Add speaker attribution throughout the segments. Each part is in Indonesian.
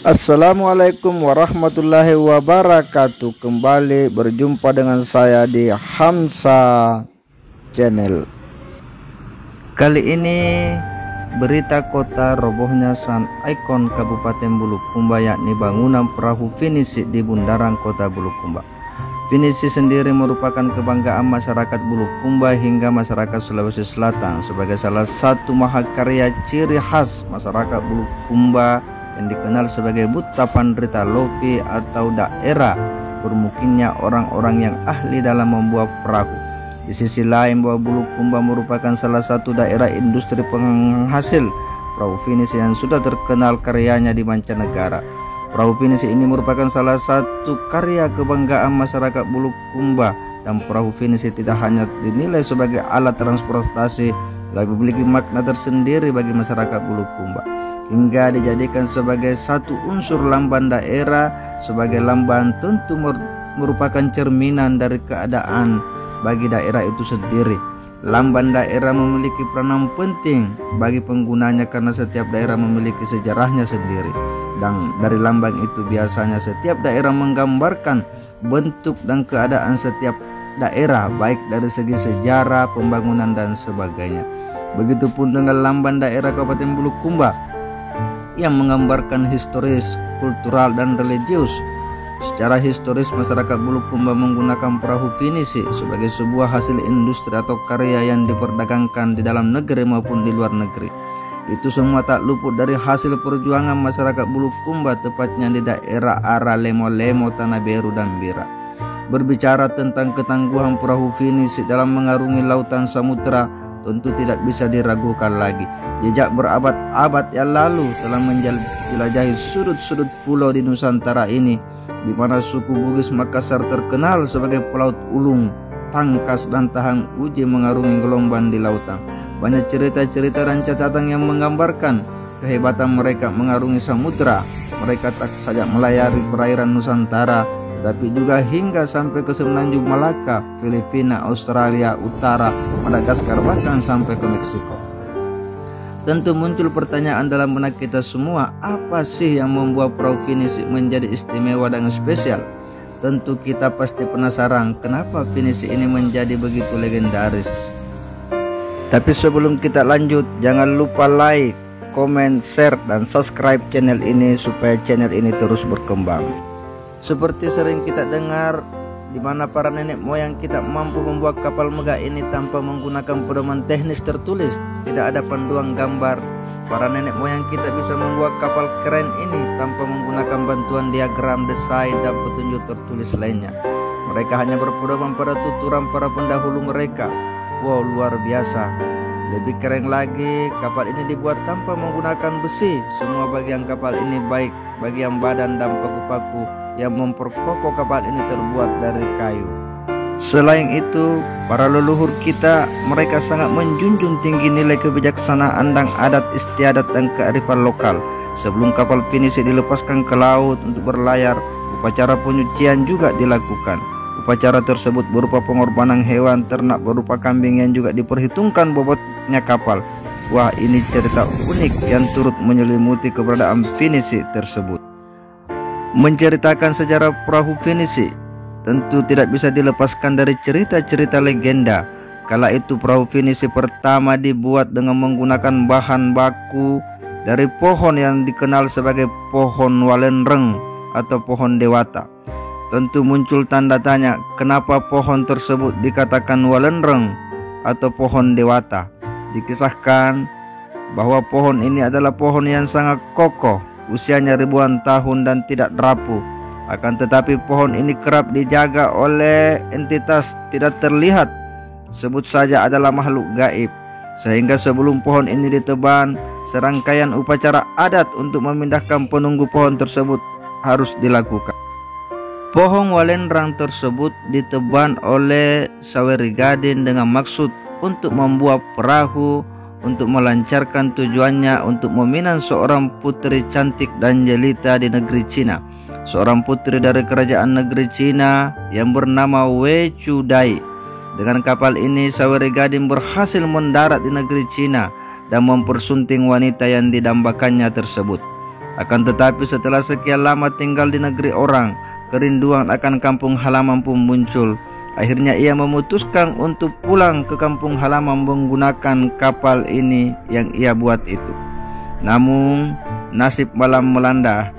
Speaker 1: Assalamualaikum warahmatullahi wabarakatuh. Kembali berjumpa dengan saya di Hamsa Channel. Kali ini berita kota robohnya San Ikon Kabupaten Bulukumba, yakni bangunan perahu Finisi di bundaran kota Bulukumba. Finisi sendiri merupakan kebanggaan masyarakat Bulukumba hingga masyarakat Sulawesi Selatan sebagai salah satu mahakarya ciri khas masyarakat Bulukumba yang dikenal sebagai Buta Pandrita Lovi atau daerah bermukimnya orang-orang yang ahli dalam membuat perahu. Di sisi lain, bahwa Bulukumba merupakan salah satu daerah industri penghasil perahu Finisi yang sudah terkenal karyanya di mancanegara. Perahu Finisi ini merupakan salah satu karya kebanggaan masyarakat Bulukumba, dan perahu Finisi tidak hanya dinilai sebagai alat transportasi, tetapi memiliki makna tersendiri bagi masyarakat Bulukumba, hingga dijadikan sebagai satu unsur lambang daerah. Sebagai lambang tentu merupakan cerminan dari keadaan bagi daerah itu sendiri. Lambang daerah memiliki peranan penting bagi penggunanya karena setiap daerah memiliki sejarahnya sendiri, dan dari lambang itu biasanya setiap daerah menggambarkan bentuk dan keadaan setiap daerah, baik dari segi sejarah, pembangunan dan sebagainya. Begitupun dengan lambang daerah Kabupaten Bulukumba yang menggambarkan historis, kultural, dan religius. Secara historis, masyarakat Bulukumba menggunakan perahu Finisi sebagai sebuah hasil industri atau karya yang diperdagangkan di dalam negeri maupun di luar negeri. Itu semua tak luput dari hasil perjuangan masyarakat Bulukumba, tepatnya di daerah Ara, Lemo-Lemo, Tanah Beru, dan Bira. Berbicara tentang ketangguhan perahu Finisi dalam mengarungi lautan samudera, tentu tidak bisa diragukan lagi. Jejak berabad-abad yang lalu telah menjelajahi sudut-sudut pulau di Nusantara ini, di mana suku Bugis Makassar terkenal sebagai pelaut ulung, tangkas, dan tahan uji mengarungi gelombang di lautan. Banyak cerita-cerita dan catatan yang menggambarkan kehebatan mereka mengarungi samudera. Mereka tak saja melayari perairan Nusantara, tetapi juga hingga sampai ke Semenanjung Malaka, Filipina, Australia Utara, Madagaskar, bahkan sampai ke Meksiko. Tentu muncul pertanyaan dalam benak kita semua, apa sih yang membuat perahu Finisi menjadi istimewa dan spesial? Tentu kita pasti penasaran kenapa Finisi ini menjadi begitu legendaris. Tapi sebelum kita lanjut, jangan lupa like, comment, share, dan subscribe channel ini supaya channel ini terus berkembang. Seperti sering kita dengar, di mana para nenek moyang kita mampu membuat kapal megah ini tanpa menggunakan pedoman teknis tertulis, tidak ada panduan gambar. Para nenek moyang kita bisa membuat kapal keren ini tanpa menggunakan bantuan diagram, desain, dan petunjuk tertulis lainnya. Mereka hanya berpedoman pada tuturan para pendahulu mereka. Wow, luar biasa. Lebih keren lagi, kapal ini dibuat tanpa menggunakan besi. Semua bagian kapal ini, baik bagian badan dan paku-paku yang memperkokoh kapal ini, terbuat dari kayu. Selain itu, para leluhur kita, mereka sangat menjunjung tinggi nilai kebijaksanaan dan adat istiadat dan kearifan lokal. Sebelum kapal Finisi dilepaskan ke laut untuk berlayar, upacara penyucian juga dilakukan. Upacara tersebut berupa pengorbanan hewan ternak berupa kambing yang juga diperhitungkan bobotnya kapal. Wah, ini cerita unik yang turut menyelimuti keberadaan Finisi tersebut. Menceritakan sejarah perahu Finisi tentu tidak bisa dilepaskan dari cerita-cerita legenda. Kala itu perahu Finisi pertama dibuat dengan menggunakan bahan baku dari pohon yang dikenal sebagai pohon walenreng atau pohon dewata. Tentu muncul tanda tanya, kenapa pohon tersebut dikatakan walenreng atau pohon dewata? Dikisahkan bahwa pohon ini adalah pohon yang sangat kokoh, usianya ribuan tahun dan tidak rapuh. Akan tetapi pohon ini kerap dijaga oleh entitas tidak terlihat, sebut saja adalah makhluk gaib. Sehingga sebelum pohon ini ditebang, serangkaian upacara adat untuk memindahkan penunggu pohon tersebut harus dilakukan. Pohon walenrang tersebut ditebang oleh Sawerigadin dengan maksud untuk membuat perahu untuk melancarkan tujuannya untuk meminang seorang putri cantik dan jelita di negeri Cina. Seorang putri dari kerajaan negeri Cina yang bernama Wei Chu Dai. Dengan kapal ini Sawerigadin berhasil mendarat di negeri Cina dan mempersunting wanita yang didambakannya tersebut. Akan tetapi setelah sekian lama tinggal di negeri orang, kerinduan akan kampung halaman pun muncul. Akhirnya ia memutuskan untuk pulang ke kampung halaman menggunakan kapal ini yang ia buat itu. Namun nasib malam melanda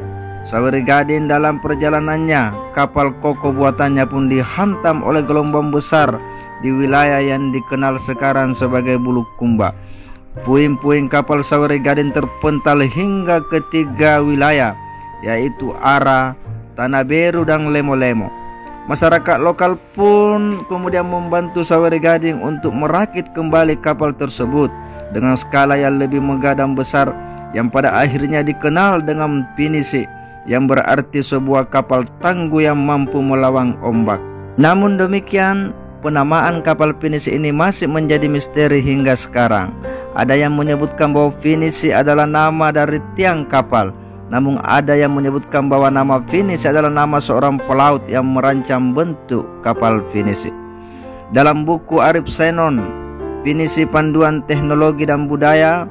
Speaker 1: Sawery Gading dalam perjalanannya. Kapal kokoh buatannya pun dihantam oleh gelombang besar di wilayah yang dikenal sekarang sebagai Bulukumba. Puing-puing kapal Sawery Gading terpental hingga ke 3 wilayah, yaitu Ara, Tanah Beru, dan Lemo-Lemo. Masyarakat lokal pun kemudian membantu Sawery Gading untuk merakit kembali kapal tersebut dengan skala yang lebih megah dan besar, yang pada akhirnya dikenal dengan Pinisi, yang berarti sebuah kapal tangguh yang mampu melawan ombak. Namun demikian, penamaan kapal Pinisi ini masih menjadi misteri hingga sekarang. Ada yang menyebutkan bahwa Pinisi adalah nama dari tiang kapal, namun ada yang menyebutkan bahwa nama Pinisi adalah nama seorang pelaut yang merancang bentuk kapal Pinisi. Dalam buku Arif Senon, Pinisi Panduan Teknologi dan Budaya,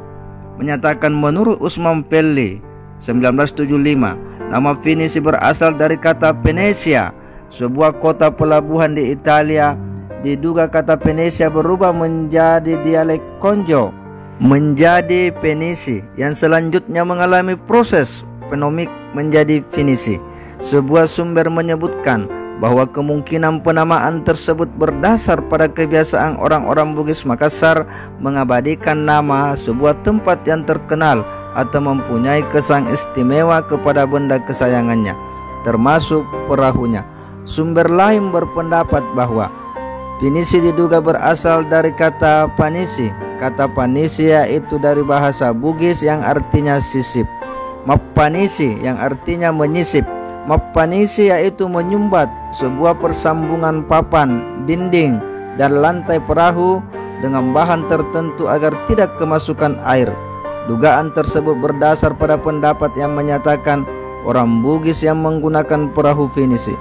Speaker 1: menyatakan menurut Usman Felli 1975, nama Pinisi berasal dari kata Venesia, sebuah kota pelabuhan di Italia. Diduga kata Venesia berubah menjadi dialek Konjo menjadi Pinisi, yang selanjutnya mengalami proses fenomik menjadi Finisi. Sebuah sumber menyebutkan bahwa kemungkinan penamaan tersebut berdasar pada kebiasaan orang-orang Bugis Makassar mengabadikan nama sebuah tempat yang terkenal atau mempunyai kesan istimewa kepada benda kesayangannya, termasuk perahunya. Sumber lain berpendapat bahwa Pinisi diduga berasal dari kata Panisi. Kata Panisi yaitu dari bahasa Bugis yang artinya sisip. Mapanisi yang artinya menyisip. Mapanisi yaitu menyumbat, sebuah persambungan papan, dinding, dan lantai perahu dengan bahan tertentu agar tidak kemasukan air. Dugaan tersebut berdasar pada pendapat yang menyatakan orang Bugis yang menggunakan perahu Finisi.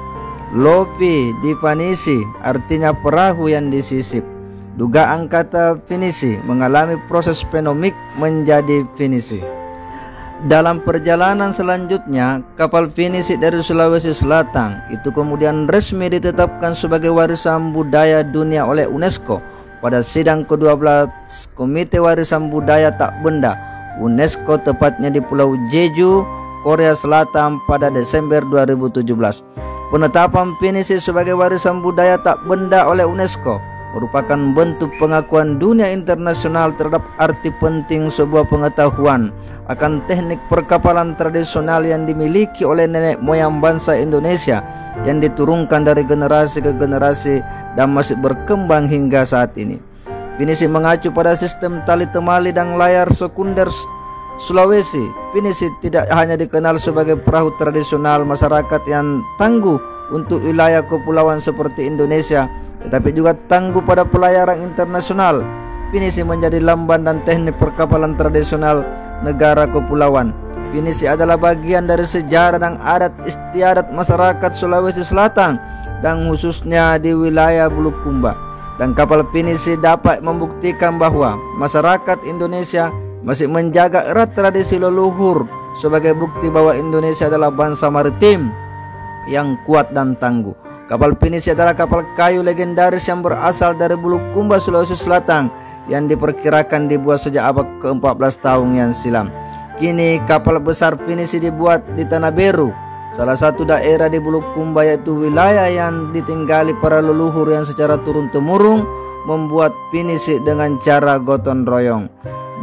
Speaker 1: Lovi di Fanisi artinya perahu yang disisip. Dugaan kata Finisi mengalami proses fenomik menjadi Finisi. Dalam perjalanan selanjutnya, kapal Finisi dari Sulawesi Selatan itu kemudian resmi ditetapkan sebagai warisan budaya dunia oleh UNESCO pada sidang ke-12 Komite Warisan Budaya Tak Benda UNESCO, tepatnya di Pulau Jeju, Korea Selatan pada Desember 2017. Penetapan Pinisi sebagai warisan budaya tak benda oleh UNESCO merupakan bentuk pengakuan dunia internasional terhadap arti penting sebuah pengetahuan akan teknik perkapalan tradisional yang dimiliki oleh nenek moyang bangsa Indonesia, yang diturunkan dari generasi ke generasi dan masih berkembang hingga saat ini. Pinisi mengacu pada sistem tali temali dan layar sekunder Sulawesi. Pinisi tidak hanya dikenal sebagai perahu tradisional masyarakat yang tangguh untuk wilayah kepulauan seperti Indonesia, tetapi juga tangguh pada pelayaran internasional. Pinisi menjadi lambang dan teknik perkapalan tradisional negara kepulauan. Pinisi adalah bagian dari sejarah dan adat istiadat masyarakat Sulawesi Selatan dan khususnya di wilayah Bulukumba. Dan kapal Pinisi dapat membuktikan bahwa masyarakat Indonesia masih menjaga erat tradisi leluhur sebagai bukti bahwa Indonesia adalah bangsa maritim yang kuat dan tangguh. Kapal Pinisi adalah kapal kayu legendaris yang berasal dari Bulukumba, Sulawesi Selatan, yang diperkirakan dibuat sejak abad ke-14 tahun yang silam. Kini kapal besar Pinisi dibuat di Tanah Beru, salah satu daerah di Bulukumba, yaitu wilayah yang ditinggali para leluhur yang secara turun-temurun membuat Pinisi dengan cara gotong royong.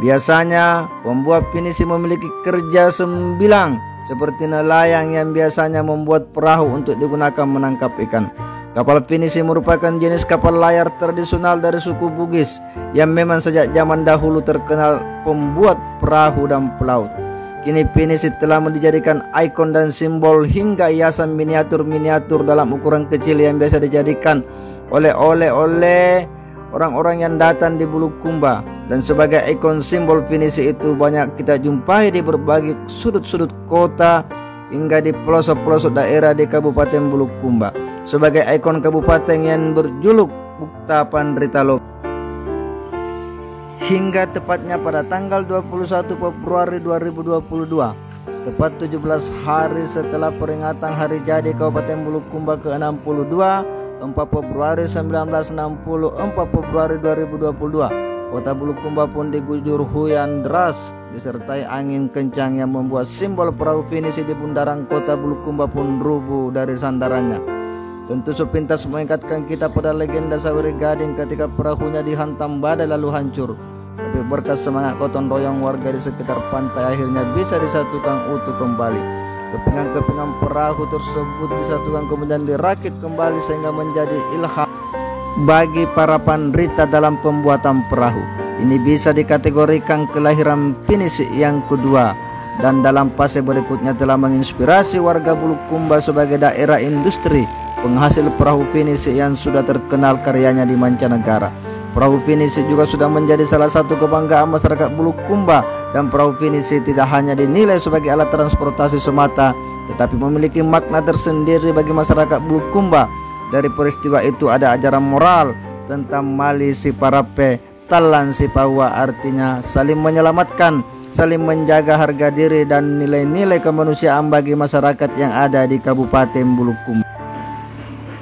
Speaker 1: Biasanya pembuat Pinisi memiliki kerja sembilan, seperti nelayan yang biasanya membuat perahu untuk digunakan menangkap ikan. Kapal Pinisi merupakan jenis kapal layar tradisional dari suku Bugis yang memang sejak zaman dahulu terkenal pembuat perahu dan pelaut. Kini Pinisi telah dijadikan ikon dan simbol hingga hiasan miniatur-miniatur dalam ukuran kecil yang biasa dijadikan oleh orang-orang yang datang di Bulukumba. Dan sebagai ikon simbol Pinisi itu banyak kita jumpai di berbagai sudut-sudut kota hingga di pelosok-pelosok daerah di Kabupaten Bulukumba sebagai ikon kabupaten yang berjuluk Bukta Pandritalo. Hingga tepatnya pada tanggal 21 Februari 2022, tepat 17 hari setelah peringatan hari jadi Kabupaten Bulukumba ke-62, 4 Februari 1960, 4 Februari 2022, Kota Bulukumba pun diguyur hujan deras disertai angin kencang yang membuat simbol perahu finisi di bundaran Kota Bulukumba pun rubuh dari sandarannya. Tentu sepintas mengingatkan kita pada legenda Saweri Gading ketika perahunya dihantam badai lalu hancur. Tapi berkat semangat gotong royong warga di sekitar pantai akhirnya bisa disatukan utuh kembali. Kepingan-kepingan perahu tersebut disatukan kemudian dirakit kembali sehingga menjadi ilham bagi para penderita dalam pembuatan perahu. Ini bisa dikategorikan kelahiran finisi yang kedua, dan dalam fase berikutnya telah menginspirasi warga Bulukumba sebagai daerah industri penghasil perahu finisi yang sudah terkenal karyanya di mancanegara. Perahu finisi juga sudah menjadi salah satu kebanggaan masyarakat Bulukumba, dan perahu finisi tidak hanya dinilai sebagai alat transportasi semata, tetapi memiliki makna tersendiri bagi masyarakat Bulukumba. Dari peristiwa itu ada ajaran moral tentang mali si parape, talan si pawa, artinya saling menyelamatkan, saling menjaga harga diri dan nilai-nilai kemanusiaan bagi masyarakat yang ada di Kabupaten Bulukumba.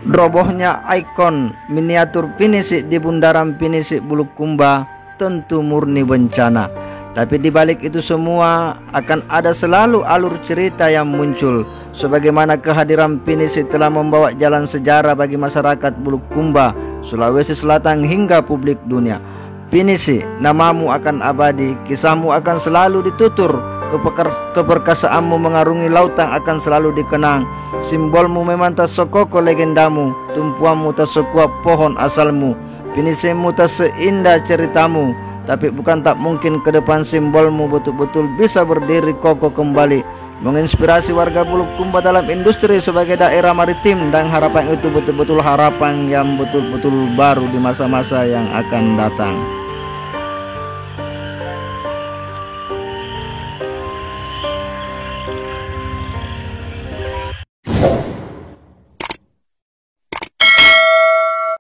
Speaker 1: Robohnya ikon miniatur finisi di bundaran finisi Bulukumba tentu murni bencana. Tapi di balik itu semua akan ada selalu alur cerita yang muncul, sebagaimana kehadiran finisi telah membawa jalan sejarah bagi masyarakat Bulukumba, Sulawesi Selatan hingga publik dunia. Finisi, namamu akan abadi, kisahmu akan selalu ditutur, keperkasaanmu mengarungi lautan akan selalu dikenang. Simbolmu memang tak sekoko legendamu, tumpuanmu tak sekuat pohon asalmu, finisimu tak seindah ceritamu. Tapi bukan tak mungkin ke depan simbolmu betul-betul bisa berdiri kokoh kembali, menginspirasi warga Bulukumba dalam industri sebagai daerah maritim, dan harapan itu betul-betul harapan yang betul-betul baru di masa-masa yang akan datang.